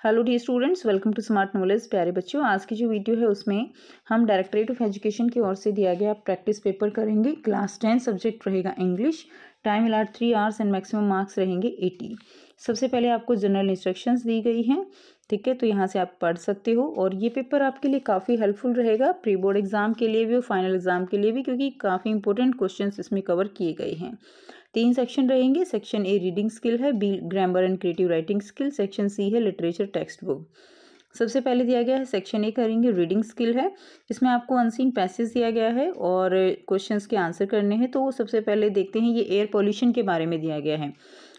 Hello dear students, welcome to Smart Knowledge. प्यारे बच्चों, आज की जो वीडियो है उसमें हम डायरेक्टरेट ऑफ एजुकेशन की ओर से दिया गया प्रैक्टिस पेपर करेंगे। क्लास 10 सब्जेक्ट रहेगा English. Time allot 3 hours and maximum marks रहेंगे 80। सबसे पहले आपको जनरल इंस्ट्रक्शंस दी गई हैं, ठीक है, तो यहाँ से आप पढ़ सकते हो और ये पेपर आपके लिए काफ़ी हेल्पफुल रहेगा प्री बोर्ड एग्जाम के लिए भी और फाइनल एग्जाम के लिए भी, क्योंकि काफ़ी इंपॉर्टेंट क्वेश्चंस इसमें कवर किए गए हैं। 3 सेक्शन रहेंगे। सेक्शन ए रीडिंग स्किल है, B grammar and creative writing skill, section C है लिटरेचर टेक्स्ट बुक। सबसे पहले दिया गया है सेक्शन ए करेंगे, रीडिंग स्किल है। इसमें आपको अनसीन पैसेज दिया गया है और क्वेश्चंस के आंसर करने हैं। तो सबसे पहले देखते हैं, ये एयर पॉल्यूशन के बारे में दिया गया है।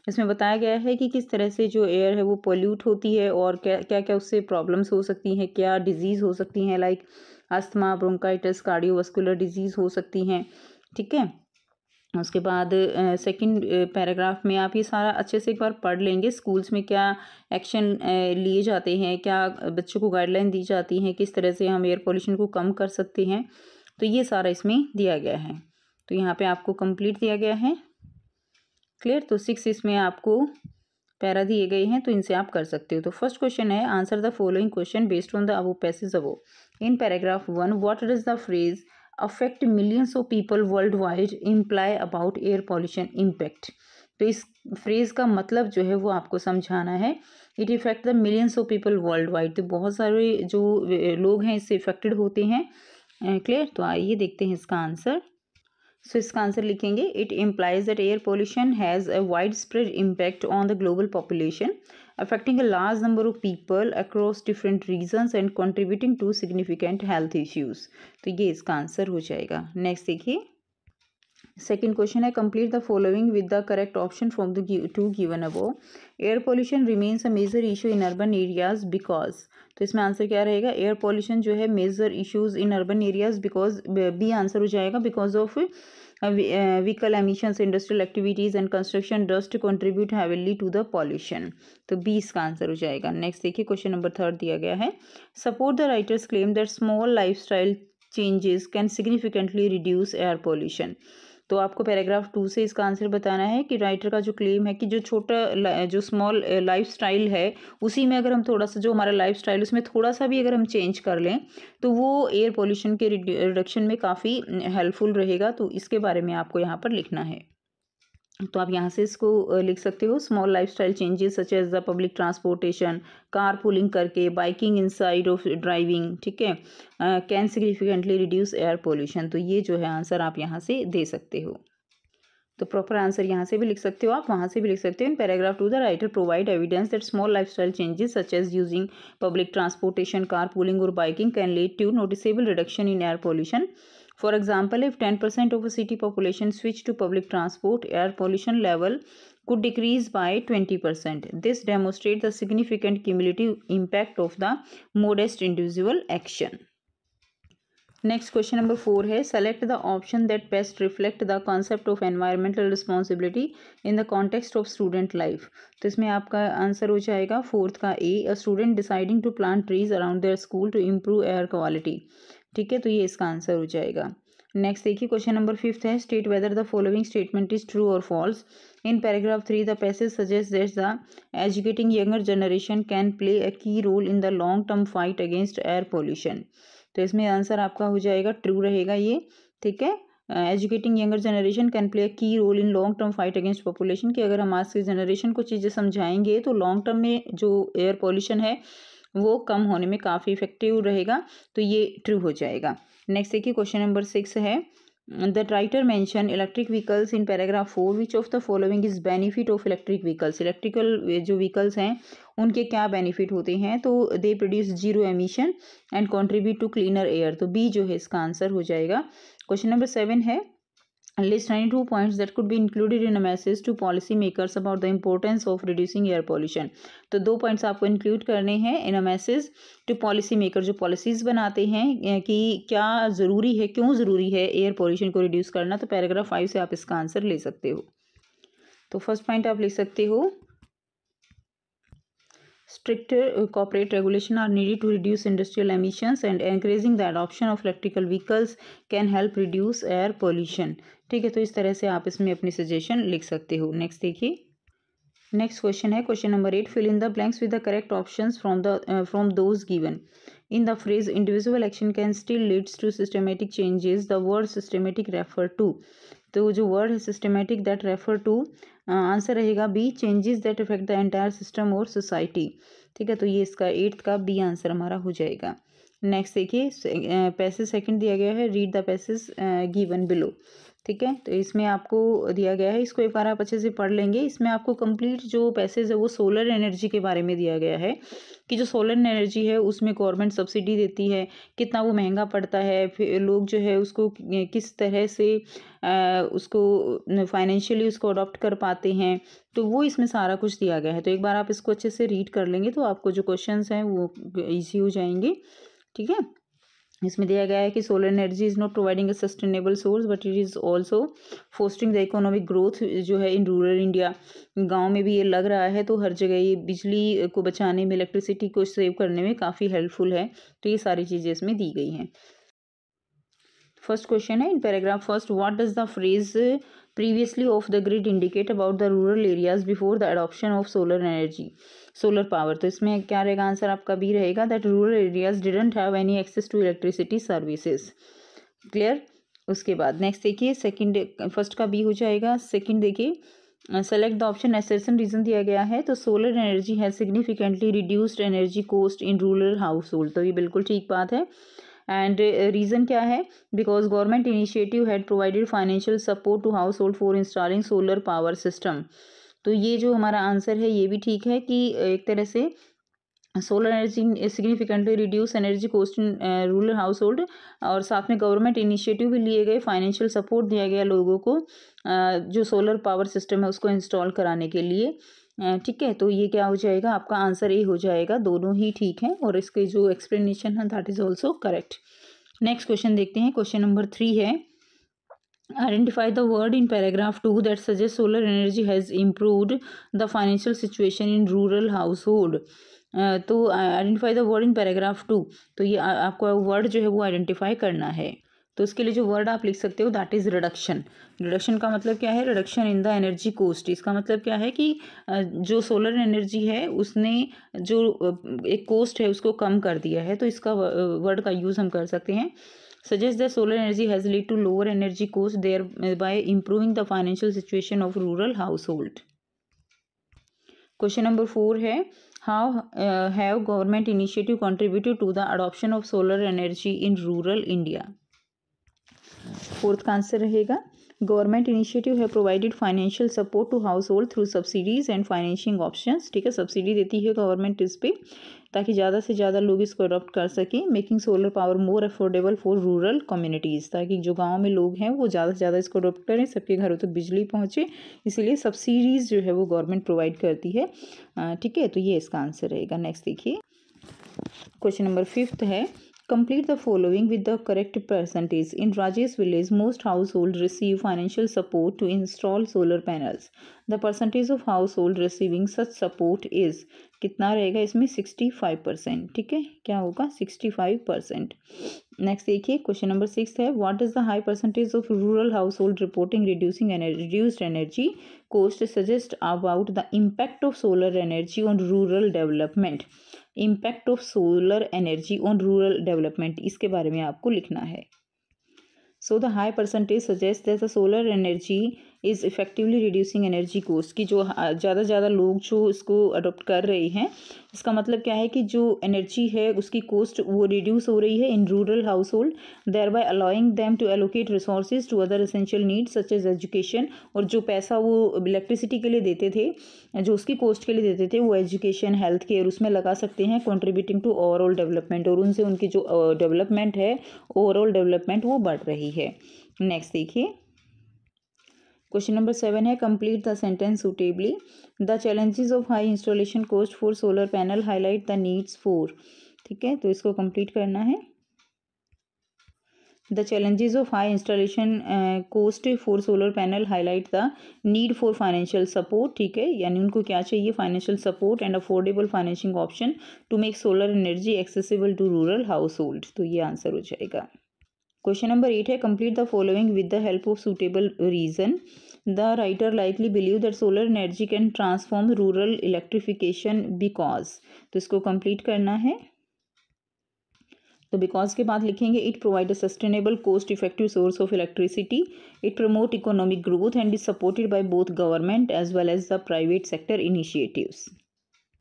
इसमें बताया गया है कि किस तरह से जो एयर है वो पॉल्यूट होती है और क्या क्या उससे प्रॉब्लम्स हो सकती हैं, क्या डिजीज़ हो सकती हैं, like asthma, bronchitis, cardiovascular disease हो सकती हैं, ठीक है। उसके बाद सेकंड पैराग्राफ में आप ये सारा अच्छे से एक बार पढ़ लेंगे। स्कूल्स में क्या एक्शन लिए जाते हैं, क्या बच्चों को गाइडलाइन दी जाती हैं, किस तरह से हम एयर पोल्यूशन को कम कर सकते हैं, तो ये सारा इसमें दिया गया है। तो यहाँ पे आपको कंप्लीट दिया गया है, क्लियर। तो 6 इसमें आपको पैरा दिए गए हैं, तो इनसे आप कर सकते हो। तो फर्स्ट क्वेश्चन है, answer the following question based on the above passage above. In paragraph 1 what does the phrase affect millions of people worldwide imply about air pollution impact। तो इस फ्रेज का मतलब जो है वो आपको समझाना है। It effect the millions of people world wide, तो बहुत सारे जो लोग हैं इससे इफेक्टेड होते हैं, क्लियर। तो आइए देखते हैं इसका आंसर। सो इसका आंसर लिखेंगे, it implies that air pollution has a wide spread impact on the global population affecting a large number of people across different regions and contributing to significant health issues। तो ये इसका answer हो जाएगा। Next देखिए, second question है, complete the following with the correct option from the two given above. Air pollution remains a major issue in urban areas because, तो इसमें answer क्या रहेगा, एयर पोल्यूशन जो है major issues in urban areas because, B answer हो जाएगा, because of vehicle emissions, industrial activities and construction dust contribute heavily to the pollution। तो 20 का आंसर हो जाएगा। नेक्स्ट देखिए, क्वेश्चन नंबर 3 दिया गया है, support the writers claim that small lifestyle changes can significantly reduce air pollution. तो आपको पैराग्राफ 2 से इसका आंसर बताना है कि राइटर का जो क्लेम है कि जो छोटा जो स्मॉल लाइफस्टाइल है उसी में अगर हम थोड़ा सा, जो हमारा लाइफस्टाइल उसमें थोड़ा सा भी अगर हम चेंज कर लें तो वो एयर पोल्यूशन के रिडक्शन में काफ़ी हेल्पफुल रहेगा। तो इसके बारे में आपको यहाँ पर लिखना है। तो आप यहाँ से इसको लिख सकते हो, small lifestyle changes such as the public transportation, car pooling करके, बाइकिंग इनसाइड ऑफ ड्राइविंग, ठीक है, can significantly reduce air pollution. तो ये जो है आंसर आप यहाँ से दे सकते हो। तो प्रॉपर आंसर यहाँ से भी लिख सकते हो आप, वहाँ से भी लिख सकते हो। In paragraph 2 the writer provide evidence that small lifestyle changes such as using public transportation, car pooling और biking can lead to noticeable reduction in air pollution. For example, if 10% of a city population switch to public transport, air pollution level could decrease by 20%. This demonstrates the significant cumulative impact of the modest individual action। Next question number 4 है, select the option that best reflect the concept of environmental responsibility in the context of student life. तो इसमें आपका answer हो जाएगा 4th का A, a student deciding to plant trees around their school to improve air quality, ठीक है, तो ये इसका आंसर हो जाएगा। नेक्स्ट देखिए, क्वेश्चन नंबर 5 है, state whether the following statement is true or false. In paragraph 3 the passage suggest that the educating younger generation can play a key role in the long term fight against air pollution. तो इसमें answer आपका हो जाएगा true रहेगा ये, ठीक है। Educating younger generation can play a key role in long term fight against population, कि अगर हम आज के जनरेशन को चीज़ें समझाएंगे तो लॉन्ग टर्म में जो एयर पोल्यूशन है वो कम होने में काफ़ी इफेक्टिव रहेगा। तो ये ट्रू हो जाएगा। नेक्स्ट देखिए, क्वेश्चन नंबर 6 है, the writer mention electric vehicles in paragraph 4, which of the following is benefit of electric vehicles. Electrical जो व्हीकल्स हैं उनके क्या बेनिफिट होते हैं, तो they produce zero emission and contribute to cleaner air. तो बी जो है इसका आंसर हो जाएगा। क्वेश्चन नंबर 7 है, list 92 points that could be included in a message to policy makers about the importance of reducing air pollution। तो 2 points आपको include करने हैं in a message to policy maker, जो पॉलिसीज बनाते हैं कि क्या ज़रूरी है, क्यों ज़रूरी है एयर पोल्यूशन को रिड्यूस करना। तो पैराग्राफ 5 से आप इसका आंसर ले सकते हो। तो फर्स्ट पॉइंट आप लिख सकते हो, stricter corporate regulation are needed to reduce industrial emissions and encouraging the adoption of electrical vehicles can help reduce air pollution। ठीक है, तो इस तरह से आप इसमें अपनी सजेशन लिख सकते हो। नेक्स्ट देखिए, नेक्स्ट क्वेश्चन है question number 8, fill in the blanks with the correct options from those given in the phrase individual action can still leads to systematic changes the word systematic refer to. तो जो word है systematic that refer to, answer रहेगा B, changes that affect the entire system or society. ठीक है, तो ये इसका 8th का बी आंसर हमारा हो जाएगा। नेक्स्ट देखिए, पैसेज सेकंड दिया गया है, read the passage given below. ठीक है, तो इसमें आपको दिया गया है, इसको एक बार आप अच्छे से पढ़ लेंगे। इसमें आपको कंप्लीट जो पैसेज है वो सोलर एनर्जी के बारे में दिया गया है कि जो सोलर एनर्जी है उसमें गवर्नमेंट सब्सिडी देती है, कितना वो महंगा पड़ता है, फिर लोग जो है उसको किस तरह से उसको फाइनेंशियली उसको अडॉप्ट कर पाते हैं, तो वो इसमें सारा कुछ दिया गया है। तो एक बार आप इसको अच्छे से रीड कर लेंगे तो आपको जो क्वेश्चंस हैं वो ईजी हो जाएंगे। ठीक है, इसमें दिया गया है कि solar energy is not providing a sustainable source but it is also fostering the economic growth जो है इन रूरल इंडिया। गांव में भी ये लग रहा है, तो हर जगह ये बिजली को बचाने में, इलेक्ट्रिसिटी को सेव करने में काफ़ी हेल्पफुल है। तो ये सारी चीज़ें इसमें दी गई हैं। फर्स्ट क्वेश्चन है, in paragraph first what does the phrase previously off the grid indicate about the rural areas before the adoption of solar energy, solar power। तो इसमें क्या रहेगा आंसर आपका बी रहेगा, that rural areas didn't have any access to electricity services. Clear. उसके बाद next देखिए, second, first का बी हो जाएगा। सेकंड देखिए, सेलेक्ट द ऑप्शन एसेसन रीजन दिया गया है, तो solar energy has significantly reduced energy cost in rural household. तो ये बिल्कुल ठीक बात है। एंड रीज़न क्या है, because government initiative had provided financial support to household for installing solar power system. तो ये जो हमारा आंसर है ये भी ठीक है कि एक तरह से solar energy significantly reduce energy cost in rural house hold, और साथ में गवर्नमेंट इनिशिएटिव भी लिए गए, फाइनेंशियल सपोर्ट दिया गया लोगों को जो सोलर पावर सिस्टम है उसको इंस्टॉल कराने के लिए। ठीक है, तो ये क्या हो जाएगा आपका आंसर ए हो जाएगा, दोनों ही ठीक हैं और इसके जो एक्सप्लेनेशन है that is also correct. Next question देखते हैं, क्वेश्चन नंबर 3 है, identify the word in paragraph 2 that suggest solar energy has improved the financial situation in rural household. तो identify the word in paragraph 2, तो ये आपको word जो है वो आइडेंटिफाई करना है। तो इसके लिए जो वर्ड आप लिख सकते हो दैट इज़ रिडक्शन। रिडक्शन का मतलब क्या है, reduction in the energy cost. इसका मतलब क्या है कि जो सोलर एनर्जी है उसने जो एक कॉस्ट है उसको कम कर दिया है, तो इसका वर्ड का यूज़ हम कर सकते हैं। Suggest that solar energy has lead to lower energy cost thereby improving the financial situation of rural household. Question number 4 है, how have government initiative contributed to the adoption of solar energy in rural India. Fourth का answer रहेगा, government initiative है provided financial support to household through subsidies and financing options. ठीक है, subsidy देती है government इस पे ताकि ज़्यादा से ज़्यादा लोग इसको अडॉप्ट कर सकें। Making solar power more affordable for rural communities, ताकि जो गाँव में लोग हैं वो ज़्यादा से ज़्यादा इसको अडॉप्ट करें, सबके घरों तक बिजली पहुँचे, इसीलिए सब्सिडीज़ जो है वो गवर्नमेंट प्रोवाइड करती है। ठीक है, तो ये इसका आंसर रहेगा। नेक्स्ट देखिए, क्वेश्चन नंबर 5 है, complete the following with the correct percentage. In Rajesh village, most households receive financial support to install solar panels. The percentage of household receiving such support is, कितना रहेगा इसमें 65%। ठीक है, क्या होगा 65%। नेक्स्ट देखिए, क्वेश्चन नंबर 6 है, what is the high percentage of rural household reporting reduced energy cost suggest about the impact of solar energy on rural development. Impact of solar energy on rural development, इसके बारे में आपको लिखना है। So the high percentage suggest that the solar energy is effectively reducing energy cost, की जो ज़्यादा से ज़्यादा लोग जो इसको अडोप्ट कर रहे हैं, इसका मतलब क्या है कि जो एनर्जी है उसकी कोस्ट वो रिड्यूस हो रही है in rural household, thereby allowing them to allocate resources to other essential needs such as education. और जो पैसा वो इलेक्ट्रिसिटी के लिए देते थे, जो उसकी कोस्ट के लिए देते थे, वो एजुकेशन, हेल्थ केयर उसमें लगा सकते हैं, कंट्रीब्यूटिंग टू ओवरऑल डेवलपमेंट, और उनसे उनकी जो डेवलपमेंट है, ओवरऑल डेवलपमेंट वो बढ़ रही है। नेक्स्ट देखिए, क्वेश्चन नंबर 7 है, complete the sentence suitably. The challenges of high installation cost for solar panel highlight the needs for. ठीक है, तो इसको कंप्लीट करना है। The challenges of high installation cost for solar panel highlight the need for financial support. ठीक है, यानी उनको क्या चाहिए, financial support and affordable financing option to make solar energy accessible to rural household. तो ये आंसर हो जाएगा। क्वेश्चन नंबर 8 है, complete the following with the help of suitable reason. The writer likely believe that solar energy can transform rural electrification because, तो इसको complete करना है। तो बिकॉज के बाद लिखेंगे it provide a sustainable cost effective source of electricity, it promote economic growth and is supported by both government as well as the private sector initiatives.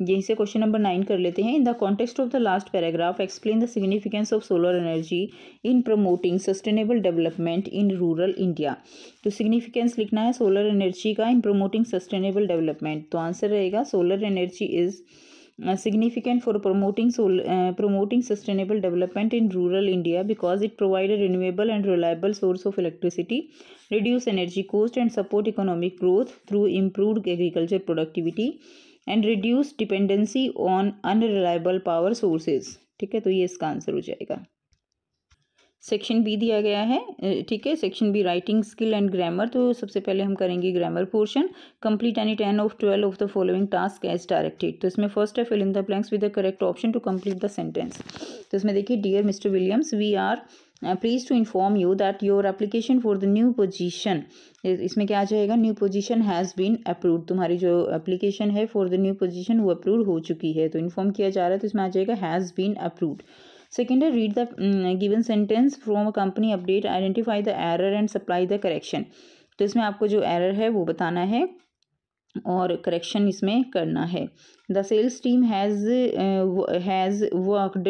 यहीं से क्वेश्चन नंबर 9 कर लेते हैं। In the context of the last paragraph explain the significance of solar energy in promoting sustainable development in rural India. तो significance लिखना है solar energy का in promoting sustainable development. तो आंसर रहेगा solar energy is significant for promoting sustainable development in rural India because it provide a renewable and reliable source of electricity, reduce energy cost and support economic growth through improved agriculture productivity and reduce dependency on unreliable power sources। ठीक है, तो ये इसका answer हो जाएगा। Section B दिया गया है, ठीक है। Section B writing skill and grammar. तो सबसे पहले हम करेंगे grammar portion. Complete any 10 of 12 of the following task as directed. तो इसमें फर्स्ट है fill in the blanks with the correct option to complete the sentence. तो इसमें देखिए, dear mister Williams, we are please to inform you that your application for the new position, इसमें क्या आ जाएगा, new position has been approved. तुम्हारी जो application है फॉर द न्यू पोजीशन वो अप्रूव हो चुकी है। तो इन्फॉर्म किया जा रहा है, तो इसमें आ जाएगा हैज़ बीन अप्रूव्ड। सेकेंड है read the given sentence from a company update, identify the error and supply the correction. तो इसमें आपको जो एरर है वो बताना है और करेक्शन इसमें करना है। The sales team has worked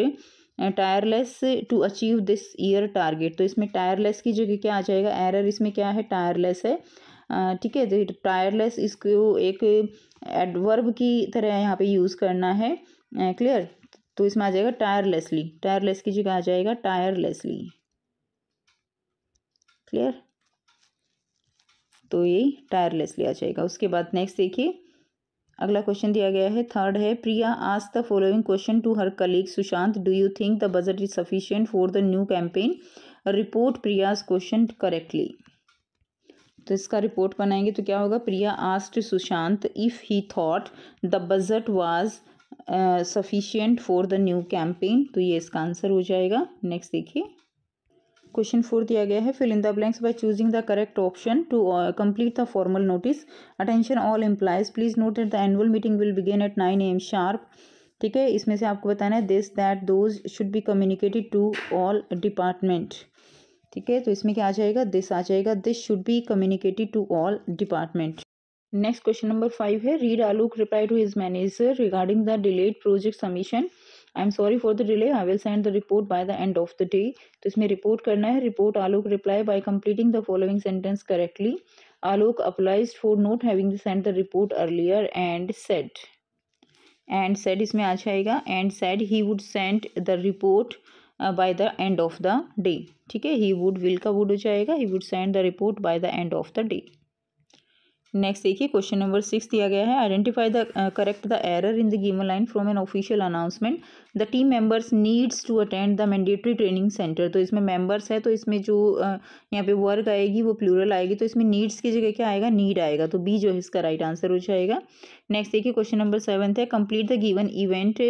tireless to achieve this year target. तो इसमें टायरलेस की जगह क्या आ जाएगा, एरर इसमें क्या है, टायरलेस है। ठीक है, तो टायरलेस इसको एक एडवर्ब की तरह यहाँ पे यूज़ करना है। क्लियर, तो इसमें आ जाएगा टायरलेसली, टायरलेस की जगह आ जाएगा टायरलेसली। क्लियर, तो ये टायरलेसली आ जाएगा। उसके बाद नेक्स्ट देखिए, अगला क्वेश्चन दिया गया है, थर्ड है Priya asked the following question to her colleague Sushant, do you think the budget is sufficient for the new campaign, report Priya's question correctly. तो इसका रिपोर्ट बनाएंगे तो क्या होगा, Priya asked Sushant if he thought the budget was sufficient for the new campaign. तो ये इसका answer हो जाएगा। नेक्स्ट देखिए, क्वेश्चन 4 दिया गया है, fill in the blanks by choosing the correct option to complete the formal notice. Attention all employees, please note that the annual meeting will begin at 9 AM sharp. ठीक है, इसमें से आपको बताना है this that those should be communicated to all department. ठीक है, तो इसमें क्या आ जाएगा, दिस आ जाएगा, this should be communicated to all department. Next question number 5 है, read Alok reply to his manager regarding the delayed project submission, I am sorry for the delay, I will send the report by the end of the day. तो इसमें report करना है, report Alok reply by completing the following sentence correctly. Alok applies for not having send the report earlier and said इसमें आ जाएगा, and said he would send the report by the end of the day. ठीक है, he would, will का would हो जाएगा, he would send the report by the end of the day. Next देखिए, question number 6 दिया गया है, identify the correct the error in the given line from an official announcement, the team members needs to attend the mandatory training centre. तो इसमें members है, तो इसमें जो यहाँ पे वर्क आएगी वो प्लूरल आएगी, तो इसमें नीड्स की जगह क्या आएगा, नीड आएगा, तो बी जो है इसका राइट आंसर हो जाएगा। नेक्स्ट देखिए, क्वेश्चन नंबर 7 है, complete the given event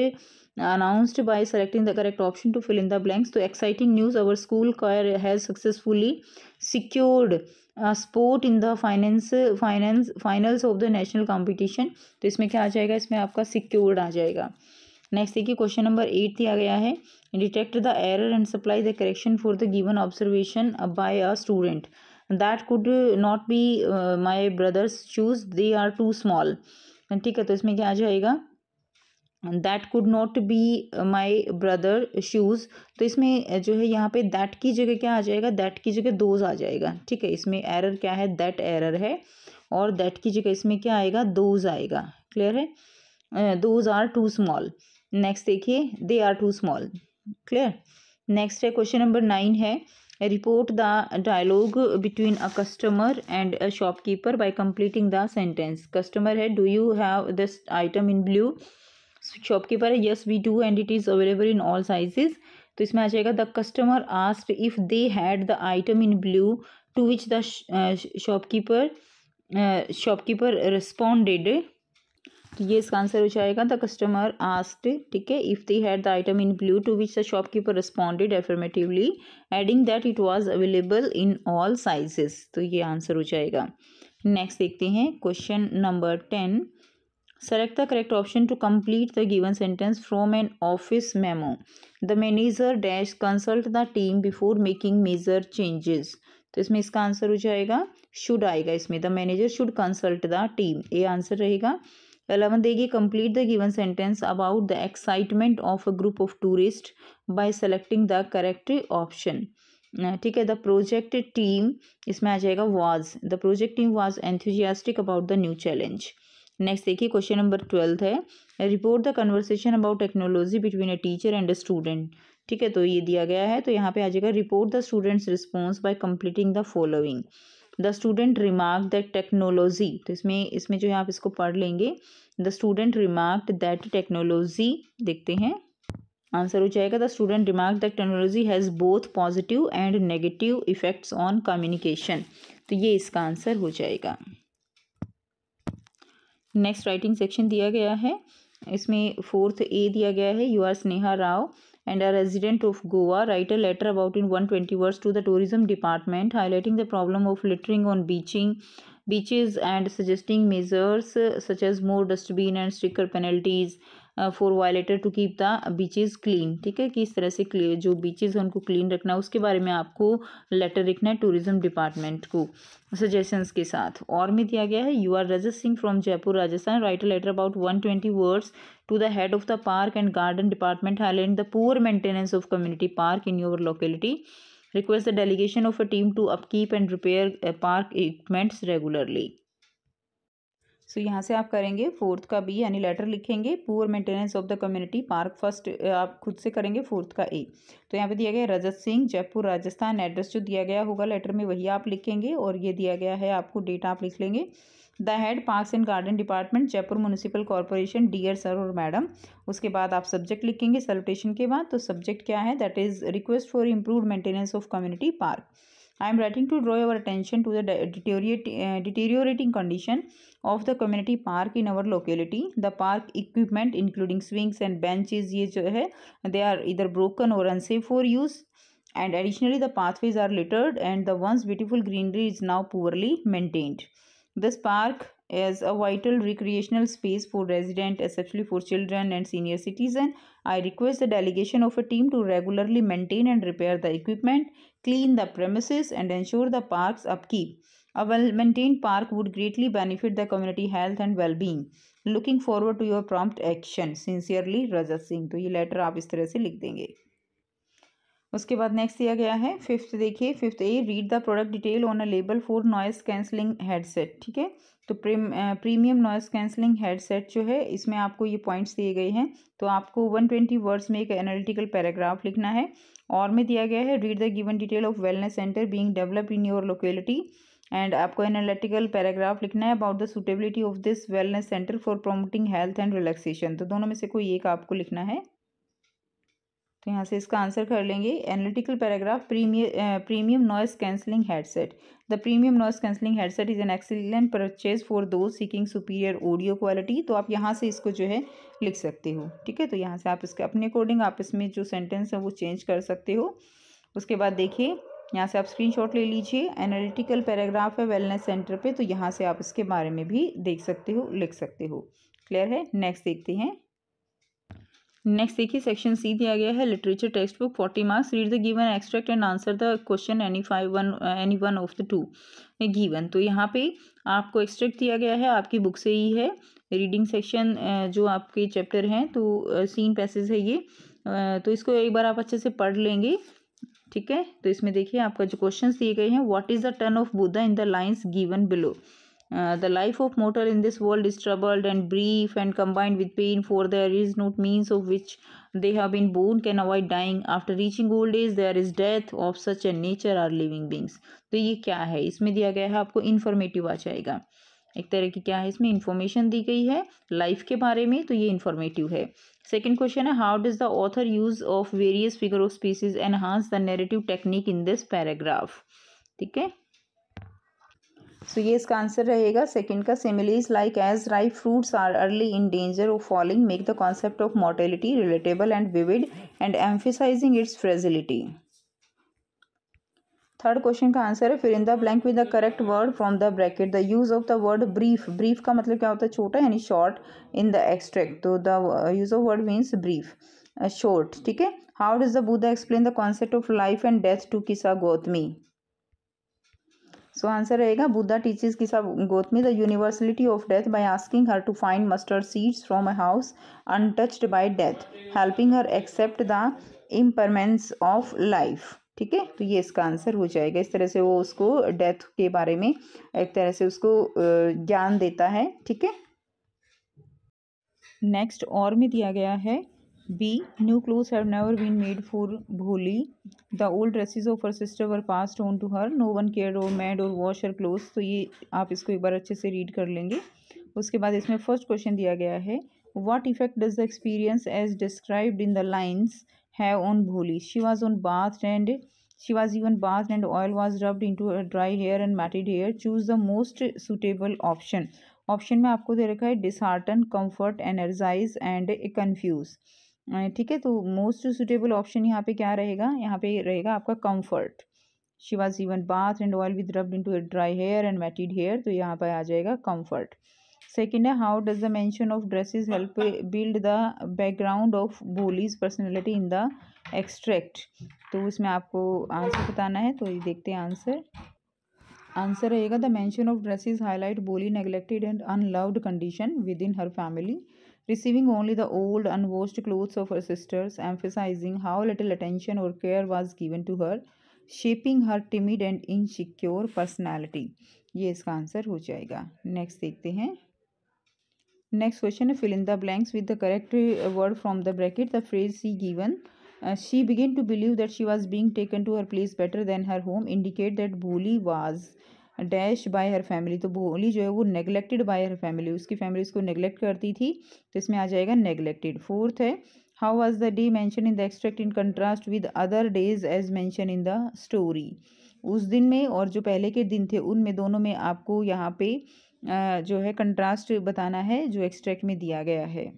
announced by selecting the correct option to fill in the blanks। तो exciting news, our school choir has successfully secured sport in the finals of the national competition। तो इसमें क्या आ जाएगा, इसमें आपका secured आ जाएगा। Next देखिए, क्वेश्चन नंबर 8 दिया गया है, detect the error and supply the correction for the given observation by a student, that could not be my brothers shoes, they are too small. ठीक है, तो इसमें क्या आ जाएगा, that could not be my brother shoes. तो इसमें जो है यहाँ पे दैट की जगह क्या आ जाएगा, दैट की जगह दोज आ जाएगा। ठीक है, इसमें एरर क्या है, दैट एरर है, और दैट की जगह इसमें क्या आएगा, दोज आएगा। क्लियर है, those are too small. Next देखिए, they are too small. Clear. Next है क्वेश्चन नंबर 9 है, report the dialogue between a customer and a shopkeeper by completing the sentence. Customer है, do you have this item in blue, shopkeeper है, yes we do and it is available in all sizes. तो इसमें आ जाएगा, the customer asked if they had the item in blue, to which the shopkeeper responded. तो ये इसका answer हो जाएगा, द कस्टमर आस्क्ड, ठीक है, if they had the item in blue, to which the shopkeeper responded affirmatively adding that it was available in all sizes. तो ये answer हो जाएगा। नेक्स्ट देखते हैं question number 10। Select the correct option to complete the given sentence from an office memo. The manager dash consult the team before making major changes. तो इसमें इसका answer हो जाएगा शुड आएगा इसमें, the manager should consult the team, ये answer रहेगा। 11 देखिए, complete the given sentence about the excitement of a group of tourist bye selecting the correct option. ठीक है, द प्रोजेक्ट टीम इसमें आ जाएगा was, the project team was enthusiastic about the new challenge. Next देखिए question number 12 है, report the conversation about technology between a teacher and a student. ठीक है, तो ये दिया गया है, तो यहाँ पे आ जाएगा report the students response bye completing the following. The student remark that technology, तो इसमें जो है आप इसको पढ़ लेंगे। The student remarked that technology, देखते हैं आंसर हो जाएगा the student remark that technology has both positive and negative effects on communication. तो ये इसका आंसर हो जाएगा। नेक्स्ट राइटिंग सेक्शन दिया गया है, इसमें 4th ए दिया गया है, you are Sneha Rao and a resident of Goa, write a letter about in 120 words to the tourism department highlighting the problem of littering on beaches and suggesting measures such as more dustbin and stricter penalties for violator to keep the beaches clean। ठीक है, कि इस तरह से जो beaches हैं उनको clean रखना है, उसके बारे में आपको लेटर लिखना है टूरिज्म डिपार्टमेंट को सजेशंस के साथ। और में दिया गया है, you are Rajat Singh from Jaipur Rajasthan, write a letter about 120 words to the head of the park and garden department highlighting the poor maintenance of community park in your locality. Request the delegation of a team to upkeep and repair park equipments regularly. सो यहाँ से आप करेंगे 4th का B यानी letter लिखेंगे, poor maintenance of the community park first आप खुद से करेंगे 4th का ए। तो यहाँ पे दिया गया रजत सिंह जयपुर राजस्थान, एड्रेस जो दिया गया होगा लेटर में वही आप लिखेंगे, और ये दिया गया है आपको डेट आप लिख लेंगे। The head parks and garden department Jaipur municipal corporation, dear sir और मैडम। उसके बाद आप सब्जेक्ट लिखेंगे सैल्यूटेशन के बाद, तो सब्जेक्ट क्या है, that is request for improve maintenance of community park. I am writing to draw your attention to the deteriorating condition of the community park in our locality. The park equipment including swings and benches ये जो है they are either broken or unsafe for use, and additionally the pathways are littered and the once beautiful greenery is now poorly maintained. This park is a vital recreational space for residents, especially for children and senior citizens. I request the delegation of a team to regularly maintain and repair the equipment, clean the premises, and ensure the park's upkeep. A well-maintained park would greatly benefit the community health and well-being. Looking forward to your prompt action. Sincerely, Rajat Singh। तो ये letter आप इस तरह से लिख देंगे। उसके बाद नेक्स्ट दिया गया है 5th देखिए, 5th A, read the product detail on a label for noise cancelling headset. ठीक है, तो प्रीमियम नॉइस कैंसलिंग हेडसेट जो है इसमें आपको ये पॉइंट्स दिए गए हैं, तो आपको 120 वर्ड्स में एक एनालिटिकल पैराग्राफ लिखना है। और में दिया गया है, read the given detail of wellness centre being developed in your locality, and आपको एनालिटिकल पैराग्राफ लिखना है about the suitability of this wellness centre for promoting health and relaxation. तो दोनों में से कोई एक आपको लिखना है, तो यहाँ से इसका आंसर कर लेंगे। Analytical paragraph, premium noise cancelling headset. The premium noise cancelling headset is an excellent purchase for those seeking superior audio quality. तो आप यहाँ से इसको जो है लिख सकते हो। ठीक है, तो यहाँ से आप इसके अपने अकॉर्डिंग आप इसमें जो सेंटेंस है वो चेंज कर सकते हो। उसके बाद देखिए यहाँ से आप स्क्रीनशॉट ले लीजिए, एनालिटिकल पैराग्राफ है वेलनेस सेंटर पे, तो यहाँ से आप इसके बारे में भी देख सकते हो, लिख सकते हो। क्लियर है। नेक्स्ट देखते हैं। नेक्स्ट देखिए सेक्शन सी दिया गया है, literature text book 40 marks, read the given extract and answer the question any one of the two given. तो यहाँ पे आपको एक्सट्रैक्ट दिया गया है, आपकी बुक से ही है। रीडिंग सेक्शन जो आपके चैप्टर हैं तो सीन पैसेज है ये, तो इसको एक बार आप अच्छे से पढ़ लेंगे। ठीक है, तो इसमें देखिए आपका जो क्वेश्चन दिए गए हैं, what is the turn off Buddha in the lines given below. The life of mortal in this world is troubled and brief and combined with pain, for there is no means of which they have been born can avoid dying. After reaching old age there is death, of such a nature are living beings। तो ये क्या है, इसमें दिया गया है आपको informative आ जाएगा, एक तरह की क्या है इसमें इन्फॉर्मेशन दी गई है लाइफ के बारे में, तो ये इन्फॉर्मेटिव है। सेकेंड क्वेश्चन है, how does the author use of various figure of species enhance the narrative technique in this paragraph. ठीक है, सो ये इसका आंसर रहेगा सेकंड का। Similes like as ripe fruits are early in danger of falling make the concept of mortality relatable and vivid and emphasising its fragility. Third question का answer है fill in the blank with the correct word from the bracket. The use of the word brief. Brief का मतलब क्या होता है? छोटा यानी short in the extract. तो the use of word means brief, short. ठीक है। How does the Buddha explain the concept of life and death to Kisa Gotami? So answer रहेगा Buddha teaches Kisa Gotami the universality of death by asking her to find mustard seeds from a house untouched by death, helping her accept the impermanence of life. ठीक है, तो ये इसका answer हो जाएगा। इस तरह से वो उसको डेथ के बारे में एक तरह से उसको ज्ञान देता है। ठीक है। नेक्स्ट और में दिया गया है B, new clothes have never been made for Bholi. The old dresses of her sister were passed on to her, no one care or made or wash her clothes. तो ये आप इसको एक बार अच्छे से रीड कर लेंगे। उसके बाद इसमें फर्स्ट क्वेश्चन दिया गया है what effect does the experience as described in the lines have on Bholi? She was on bath and she was even bathed and oil was rubbed into her dry hair and matted hair. Choose the most suitable option. Option में आपको दे रखा है dishearten, comfort, energise and confuse. ठीक है, तो most suitable option यहाँ पे क्या रहेगा? यहाँ पे रहेगा आपका comfort. She was even bath and oil with rubbed into dry hair and matted hair, तो यहाँ पर आ जाएगा कंफर्ट। सेकेंड है how does the mention of dresses help build the background of Bholi's personality in the extract? तो इसमें आपको answer बताना है, तो ये देखते हैं आंसर। आंसर रहेगा the mention of dresses highlight Bholi neglected and unloved condition within her family, receiving only the old unwashed clothes of her sisters, emphasizing how little attention or care was given to her, shaping her timid and insecure personality। ये इसका answer हो जाएगा। Next देखते हैं। Next question है fill in the blanks with the correct word from the bracket. The phrase see given she began to believe that she was being taken to her place better than her home indicate that Bholi was dash by her family. तो भोली जो है वो neglected by her family, उसकी family उसको neglect करती थी, तो इसमें आ जाएगा नेग्लेक्टेड। फोर्थ है how was the day mention in the extract in contrast with other days as mention in the story? उस दिन में और जो पहले के दिन थे उनमें दोनों में आपको यहाँ पे जो है कंट्रास्ट बताना है जो एक्सट्रैक्ट में दिया गया है।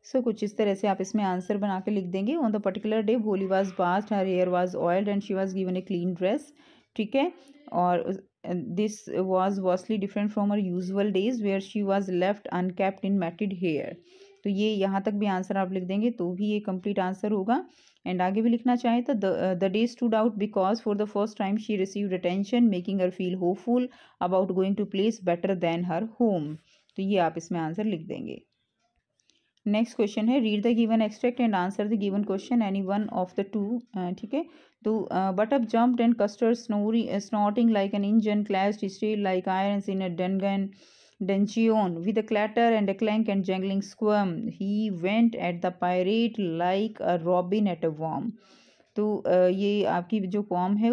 सो कुछ इस तरह से आप इसमें आंसर बना के लिख देंगे। On the particular day Bholi was bathed, her hair was oiled and she was given a clean dress. ठीक है, और this was vastly different from her usual days where she was left unkempt in matted hair. तो ये यहाँ तक भी answer आप लिख देंगे तो भी ये कंप्लीट आंसर होगा। एंड आगे भी लिखना चाहें तो the day stood out because for the first time she received attention making her feel hopeful about going to place better than her home. तो ये आप इसमें आंसर लिख देंगे। नेक्स्ट क्वेश्चन है read the given extract and answer the given question any one of the two. ठीक है, तो but up jumped and Custard snorting like an engine clashed steel like irons in a dungeon with a clatter and a clank and jangling squirm he went at the pirate like a robin at a worm। तो ये आपकी जो पॉम है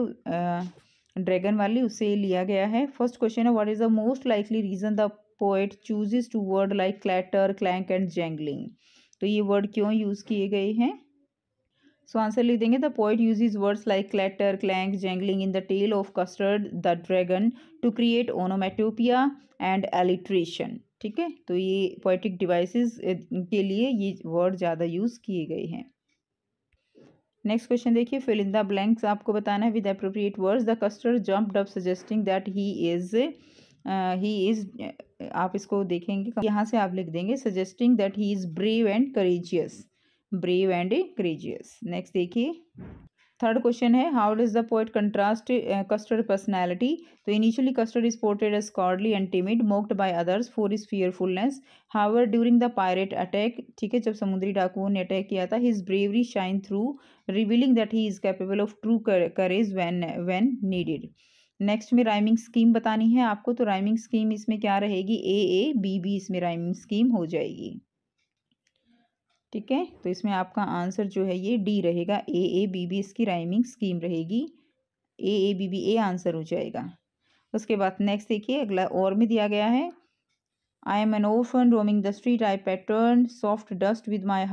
dragon वाली उससे लिया गया है। फर्स्ट क्वेश्चन है what is the most likely reason the poet chooses to word like clatter, clank and jangling? तो ये वर्ड क्यों यूज किए गए हैं? सो आंसर लिख देंगे the poet uses words like clatter, clank, jangling in the tale of Custard the dragon to create onomatopoeia and alliteration. ठीक है, तो ये पोएटिक डिवाइसेस के लिए ये वर्ड ज़्यादा यूज किए गए हैं। नेक्स्ट क्वेश्चन देखिए फिल इन द ब्लैंक्स आपको बताना है with appropriate words. The Custard jumped up suggesting that he is आप इसको देखेंगे यहाँ से आप लिख देंगे suggesting that he is brave and courageous, brave and courageous. Next देखिए थर्ड क्वेश्चन है how does the poet contrast Custard personality? तो initially Custard is portrayed as cowardly and timid mocked by others for his फियरफुलनेस, however during the pirate attack, ठीक है, जब समुद्री डाकुओं ने attack किया था, his bravery shine through revealing that he is capable of true courage when needed. Next में rhyming scheme बतानी है आपको, तो राइमिंग स्कीम इसमें क्या रहेगी? ए बी बी इसमें राइमिंग स्कीम हो जाएगी। ठीक है, तो इसमें आपका आंसर जो है ये डी रहेगा, ए बी बी इसकी राइमिंग स्कीम रहेगी, A B B A answer हो जाएगा। उसके बाद नेक्स्ट देखिए अगला और में दिया गया है I am an orphan roaming the street, I pattern soft dust with my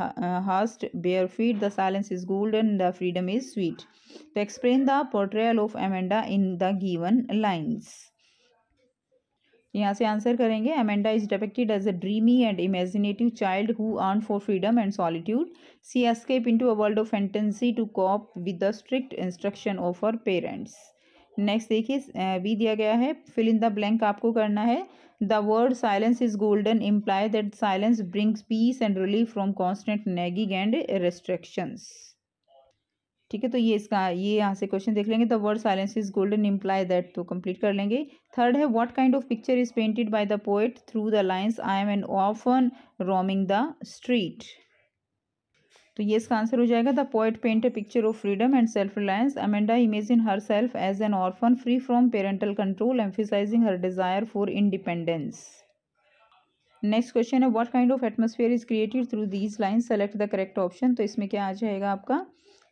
hushed bare feet, the silence is golden, the freedom is sweet। तो explain the portrayal of Amanda in the given lines। यहाँ से answer करेंगे Amanda is depicted as a dreamy and imaginative child who earn for freedom and solitude, she escape into a world of fantasy to cope with the strict instruction of her parents. Next देखिए B दिया गया है, fill in the blank आपको करना है। The word silence is golden imply that silence brings peace and relief from constant nagging and restrictions. ठीक है, तो ये यहाँ से क्वेश्चन देख लेंगे। The word silence is golden imply that, तो कंप्लीट कर लेंगे। थर्ड है, what kind of picture is painted by the poet through the lines I am an orphan roaming the street. तो ये इसका आंसर हो जाएगा, the poet paint a picture of freedom and self reliance. Amanda imagine herself as an orphan free from parental control emphasizing her desire for independence. Next question है, what kind of atmosphere is created through these lines, select the correct option. तो इसमें क्या आ जाएगा आपका,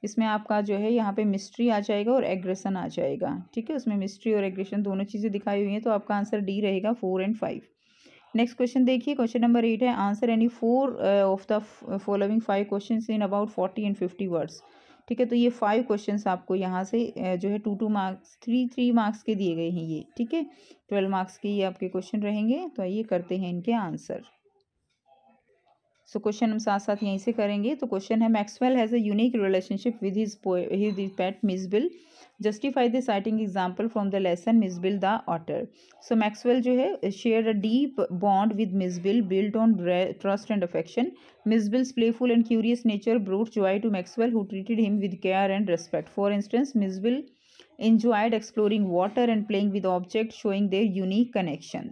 इसमें आपका जो है यहाँ पे मिस्ट्री आ जाएगा और एग्रेशन आ जाएगा। ठीक है, उसमें मिस्ट्री और एग्रेशन दोनों चीज़ें दिखाई हुई हैं, तो आपका आंसर डी रहेगा 4 और 5। नेक्स्ट क्वेश्चन देखिए, क्वेश्चन नंबर 8 है, answer any 4 of the following 5 question in about 40 and 50 words. ठीक है, तो ये 5 क्वेश्चंस आपको यहाँ से जो है 2 मार्क्स 3 मार्क्स के दिए गए हैं ये। ठीक है, 12 मार्क्स के ये आपके क्वेश्चन रहेंगे। तो ये करते हैं इनके आंसर। सो क्वेश्चन हम साथ साथ यहीं से करेंगे। तो क्वेश्चन है, Maxwell has a unique relationship with his pet Miss Bill, justify the citing example from the lesson Miss Bill the otter. So Maxwell जो है share a deep bond with Miss Bill built on trust and affection. Miss Bill's playful and curious nature brought joy to Maxwell who treated him with care and respect. For instance Miss Bill enjoyed exploring water and playing with objects showing their unique connection।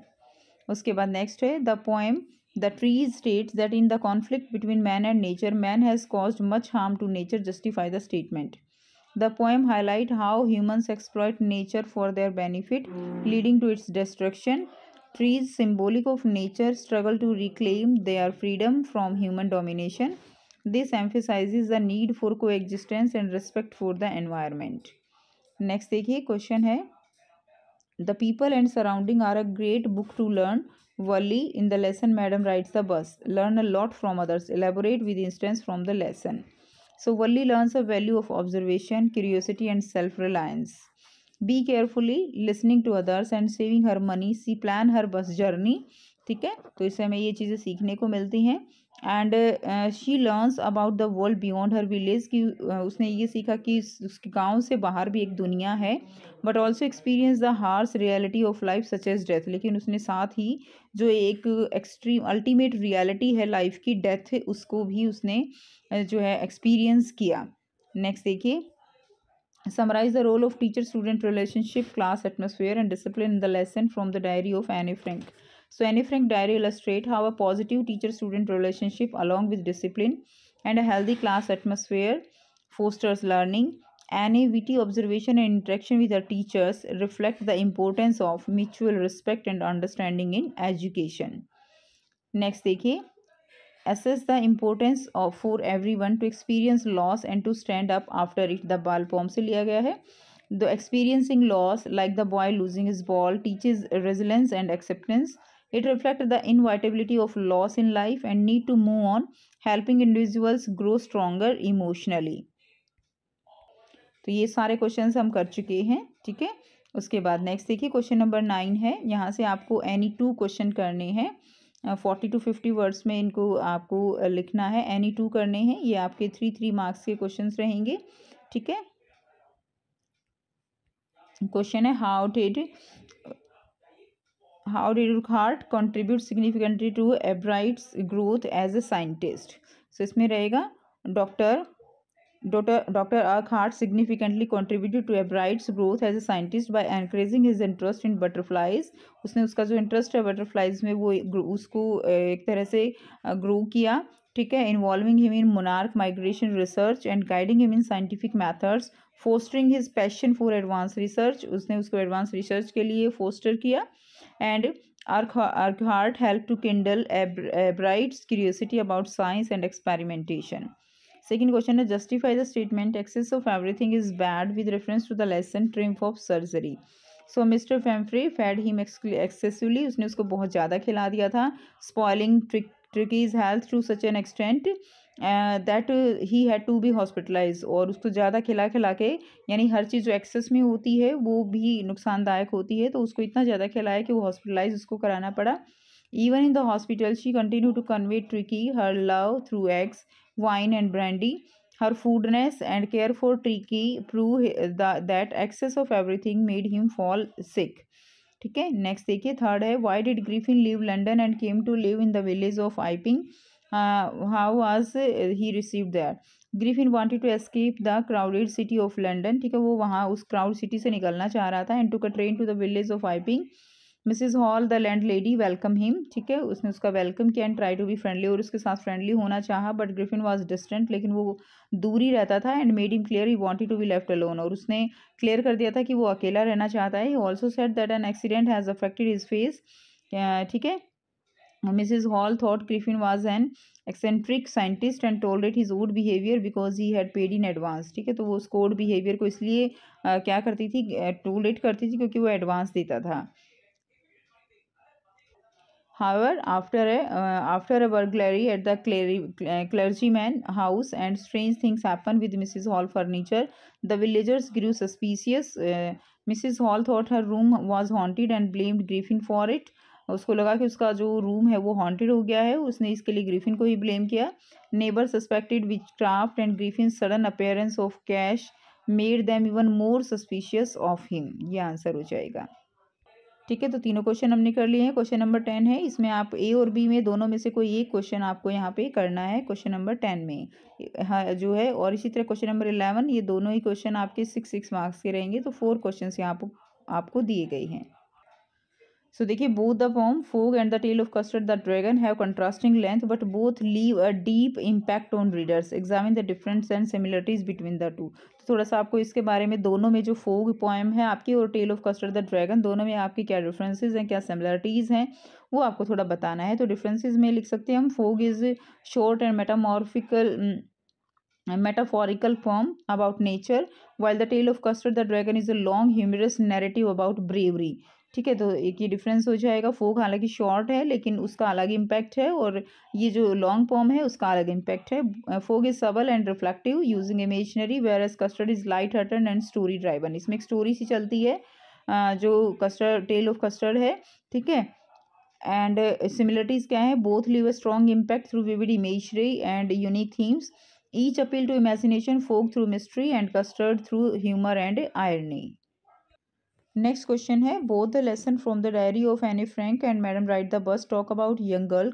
उसके बाद next है, the poem the trees states that in the conflict between man and nature man has caused much harm to nature, justify the statement. The poem highlight how humans exploit nature for their benefit leading to its destruction. Trees, symbolic of nature, struggle to reclaim their freedom from human domination. This emphasizes the need for coexistence and respect for the environment। Next देखिए, question है, the people and surrounding are a great book to learn. Valli in the lesson madam rides the bus, learn a lot from others, elaborate with instance from the lesson. So Valli learns a value of observation, curiosity and self reliance. By carefully listening to others and saving her money, she plan her bus journey. ठीक है, तो इससे हमें ये चीज़ें सीखने को मिलती हैं। And she learns about the world beyond her village, की उसने ये सीखा कि उसके गांव से बाहर भी एक दुनिया है। But also experience the harsh reality of life such as death, लेकिन उसने साथ ही जो एक एक्सट्रीम अल्टीमेट रियलिटी है लाइफ की, डेथ है, उसको भी उसने जो है एक्सपीरियंस किया। नेक्स्ट देखिए, summarize the role of teacher-student relationship, class atmosphere, and discipline in the lesson from the diary of Anne Frank. So Anne Frank diary illustrate how a positive teacher-student relationship, along with discipline and a healthy class atmosphere, fosters learning. Anne witty observation and interaction with her teachers reflect the importance of mutual respect and understanding in education. Next देखिए, assess the importance of for everyone to experience loss and to stand up after it। the ball poem से लिया गया है। The experiencing loss, like the boy losing his ball, teaches resilience and acceptance. It reflects the inevitability of loss in life and need to move on, helping individuals grow stronger emotionally। तो ये सारे questions हम कर चुके हैं। ठीक है, उसके बाद नेक्स्ट देखिए, क्वेश्चन नंबर 9 है। यहाँ से आपको एनी 2 क्वेश्चन करने हैं, 40 to 50 वर्ड्स में इनको आपको लिखना है, एनी 2 करने हैं। ये आपके 3 मार्क्स के क्वेश्चंस रहेंगे। ठीक है, क्वेश्चन है, how did Urquhart contribute significantly to Ebright's growth as a scientist. So इसमें रहेगा, doctor Urquhart significantly contributed to Ebrard's growth as a scientist by encouraging his interest in butterflies। उसने उसका जो इंटरेस्ट है बटरफ्लाइज में वो उसको एक तरह से ग्रो किया। ठीक है, involving him in monarch migration research and guiding him in scientific methods, fostering his passion for advance research, उसने उसको एडवांस रिसर्च के लिए फोस्टर किया। And Urquhart helped to kindle Ebrard's curiosity about science and experimentation। Second question है, justify the statement excess of everything is bad with reference to the lesson triumph of surgery. So mister Pumphrey fed him excessively, उसने उसको बहुत ज़्यादा खिला दिया था। Spoiling Tricki's health to such an extent that he had to be hospitalize, और उसको ज़्यादा खिला के, यानी हर चीज़ जो एक्सेस में होती है वो भी नुकसानदायक होती है, तो उसको इतना ज़्यादा खिलाया कि वो हॉस्पिटलाइज उसको कराना पड़ा। Even in the hospital, she continued to convey Tricky her love through eggs, wine and brandy. her foodness and care for Tricky prove that excess of everything made him fall sick. ठीक है, next देखिए third है, why did Griffin leave London and came to live in the village of Iping, how was he received there. Griffin wanted to escape the crowded city of London, ठीक है, वो वहाँ उस crowd city से निकलना चाह रहा था, and to a train to the village of Iping. Mrs Hall the landlady welcome him, ठीक है, उसने उसका वेलकम किया, and try to be friendly, और उसके साथ फ्रेंडली होना चाहा, बट ग्रिफिन वाज डिस्टेंट, लेकिन वो दूर ही रहता था, and made him clear he wanted to be left alone, और उसने क्लियर कर दिया था कि वो अकेला रहना चाहता है। He also said that an accident has affected his face, ठीक है। Mrs. Hall thought Griffin was an eccentric scientist and tolerate his odd behavior because he had paid in advance, ठीक है, तो वो उसको odd behavior को इसलिए क्या करती थी, टोलरेट करती थी क्योंकि वो एडवांस देता था। However, after a burglary at the clergyman house and strange things happened with Mrs. Hall furniture, the villagers grew suspicious. Mrs. Hall thought her room was haunted and blamed Griffin for it. उसको लगा कि उसका जो room है वो haunted हो गया है, उसने इसके लिए ग्रिफिन को ही ब्लेम किया। Neighbour suspected witchcraft and Griffin sudden appearance of cash made them even more suspicious of him, ये आंसर हो जाएगा। ठीक है, तो तीनों क्वेश्चन हमने कर लिए हैं। क्वेश्चन नंबर 10 है, इसमें आप ए और बी में दोनों में से कोई एक क्वेश्चन आपको यहाँ पे करना है क्वेश्चन नंबर 10 में, हाँ जो है। और इसी तरह क्वेश्चन नंबर 11, ये दोनों ही क्वेश्चन आपके 6 मार्क्स के रहेंगे, तो 4 क्वेश्चन यहाँ आपको दिए गए हैं। सो देखिए, both the poem Fog and the tale of Custard the dragon have contrasting length but both leave a deep impact on readers, examine the difference and similarities between the two. तो थोड़ा सा आपको इसके बारे में, दोनों में जो फोग पोएम है आपकी और tale of Custard the dragon, दोनों में आपकी क्या डिफरेंसेज हैं, क्या सिमिलरिटीज़ हैं, वो आपको थोड़ा बताना है। तो डिफरेंसेज में लिख सकते हैं हम, fog is short and metaphorical poem about nature, while the tale of Custard the Dragon is a long humorous narrative about bravery। ठीक है, तो एक ये डिफरेंस हो जाएगा। फोक हालांकि शॉर्ट है लेकिन उसका अलग इम्पैक्ट है, और ये जो लॉन्ग पोम है उसका अलग इम्पैक्ट है। Fog is subtle and reflective using imaginary, whereas Custard is light hearted and story driven. इसमें एक स्टोरी सी चलती है, जो कस्टर्ड टेल ऑफ कस्टर्ड है, ठीक है। एंड सिमिलरिटीज क्या है, both leave a strong impact through vivid imagery and unique themes, each appeal to imagination, folk through mystery and custard through humor and irony। Next question है, both the lesson from the diary of Anne Frank and madam ride the bus talk about young girl,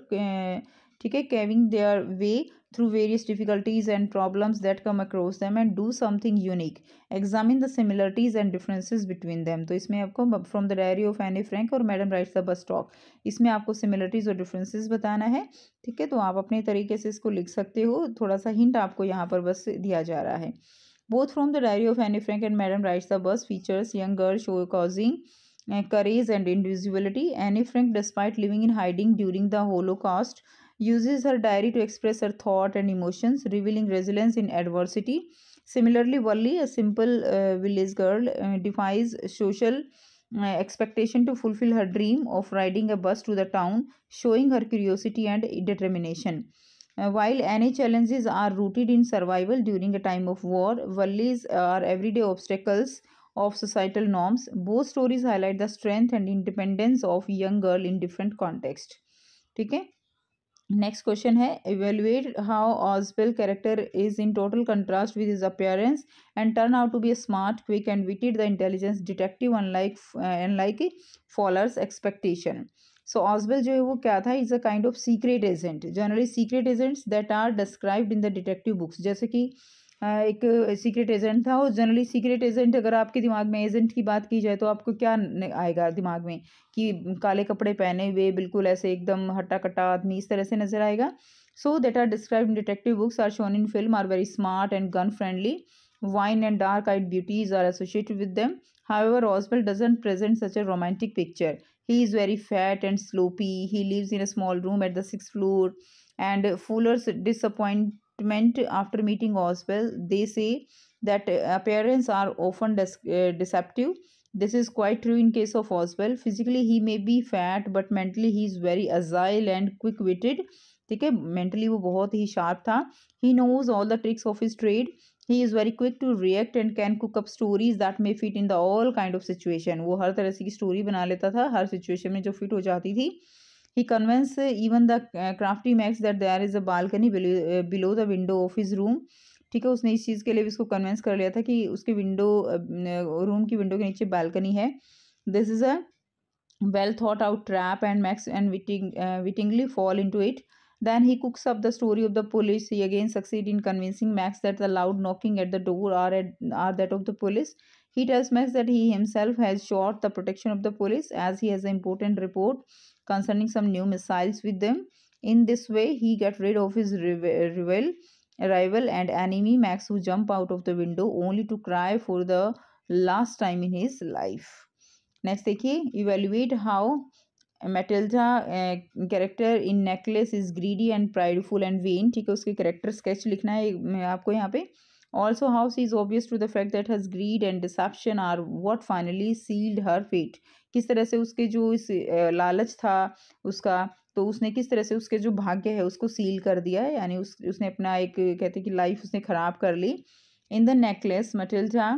ठीक है, carving their way through various difficulties and problems that come across them and do something unique, examine the similarities and differences between them. तो इसमें आपको from the diary of Anne Frank और madam rides the bus talk, इसमें आपको similarities और differences बताना है। ठीक है, तो आप अपने तरीके से इसको लिख सकते हो, थोड़ा सा हिंट आपको यहाँ पर बस दिया जा रहा है। Both from the diary of Anne Frank and Madame Writes the Bus features young girl show causing courage and individuality. Anne Frank, despite living in hiding during the Holocaust, uses her diary to express her thought and emotions, revealing resilience in adversity. Similarly, Wally, a simple village girl, defies social expectation to fulfill her dream of riding a bus to the town, showing her curiosity and determination. While any challenges are rooted in survival during a time of war, Wallies are everyday obstacles of societal norms. Both stories highlight the strength and independence of young girl in different contexts। ठीक है, next question है, evaluate how Oswell character is in total contrast with his appearance and turn out to be a smart, quick and witted the intelligence detective unlike Fowler's expectation। So Oswald जो है वो क्या था, is a kind of secret agent. Generally secret agents that are described in the detective books, जैसे कि एक secret agent था, और जनरली सीक्रेट एजेंट, अगर आपके दिमाग में एजेंट की बात की जाए तो आपको क्या आएगा दिमाग में, कि काले कपड़े पहने हुए बिल्कुल ऐसे एकदम हट्टा कट्टा आदमी, इस तरह से नजर आएगा। So that are described in detective books are shown in film are very smart and gun friendly, wine and dark-eyed beauties are associated with them. However, Oswald doesn't present such a romantic picture. He is very fat and sloppy. He lives in a small room at the 6th floor. And Fuller's disappointment after meeting Oswald, they say that appearances are often deceptive. This is quite true in case of Oswald. Physically, he may be fat, but mentally he is very agile and quick-witted. ठीक है, mentally वो बहुत ही sharp था। He knows all the tricks of his trade. He is very quick to react and can cook up stories that may fit in the all kind of situation। वो हर तरह की story बना लेता था, हर situation में जो fit हो जाती थी। He convinced even the crafty Max that there is a balcony below the window of his room, ठीक है, उसने इस चीज़ के लिए भी उसको कन्विंस कर लिया था कि उसके रूम की विंडो के नीचे बालकनी है। This is a well thought out trap, and Max wittingly fall into it. Then he cooks up the story of the police. He again succeed in convincing Max that the loud knocking at the door are that of the police. He tells Max that he himself has shot the protection of the police as he has an important report concerning some new missiles with them. In this way, he gets rid of his rival and enemy Max, who jump out of the window only to cry for the last time in his life. Next देखिए, evaluate how Matilda character in necklace is greedy and prideful and vain. ठीक है, उसके character sketch लिखना है आपको यहाँ पे। Also how she is obvious to the fact that her greed and deception are what finally sealed her fate. किस तरह से उसके जो इस लालच था उसका, तो उसने किस तरह से उसके जो भाग्य है उसको सील कर दिया है, यानी उसने अपना एक कहते हैं कि लाइफ उसने खराब कर ली। In the necklace Matilda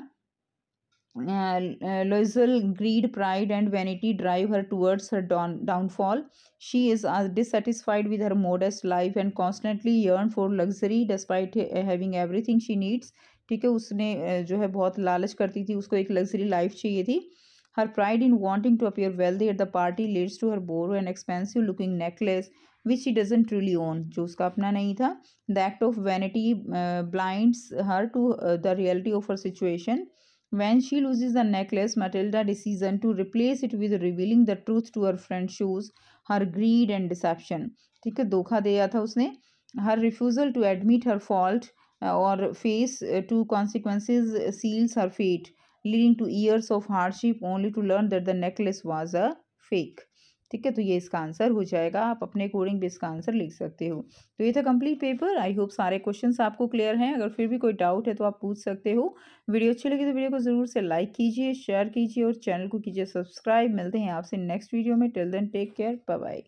Loisel, greed, pride, and vanity drive her towards her downfall. She is dissatisfied with her modest life and constantly yearn for luxury despite having everything she needs. ठीक है, उसने जो है बहुत लालच करती थी, उसको एक लग्जरी लाइफ चाहिए थी। Her pride in wanting to appear wealthy at the party leads to her borrow an expensive looking necklace which she doesn't really own, जो उसका अपना नहीं था. The act of vanity blinds her to the reality of her situation. When she loses the necklace, Matilda's decision to replace it with revealing the truth to her friend shows her greed and deception. ठीक है, धोखा दिया था उसने. Her refusal to admit her fault or face two consequences seals her fate, leading to years of hardship only to learn that the necklace was a fake. ठीक है, तो ये इसका आंसर हो जाएगा। आप अपने अकॉर्डिंग भी इसका आंसर लिख सकते हो। तो ये था कंप्लीट पेपर। आई होप सारे क्वेश्चंस आपको क्लियर हैं। अगर फिर भी कोई डाउट है तो आप पूछ सकते हो। वीडियो अच्छी लगी तो वीडियो को ज़रूर से लाइक कीजिए, शेयर कीजिए और चैनल को कीजिए सब्सक्राइब। मिलते हैं आपसे नेक्स्ट वीडियो में। Till then take care, bye bye.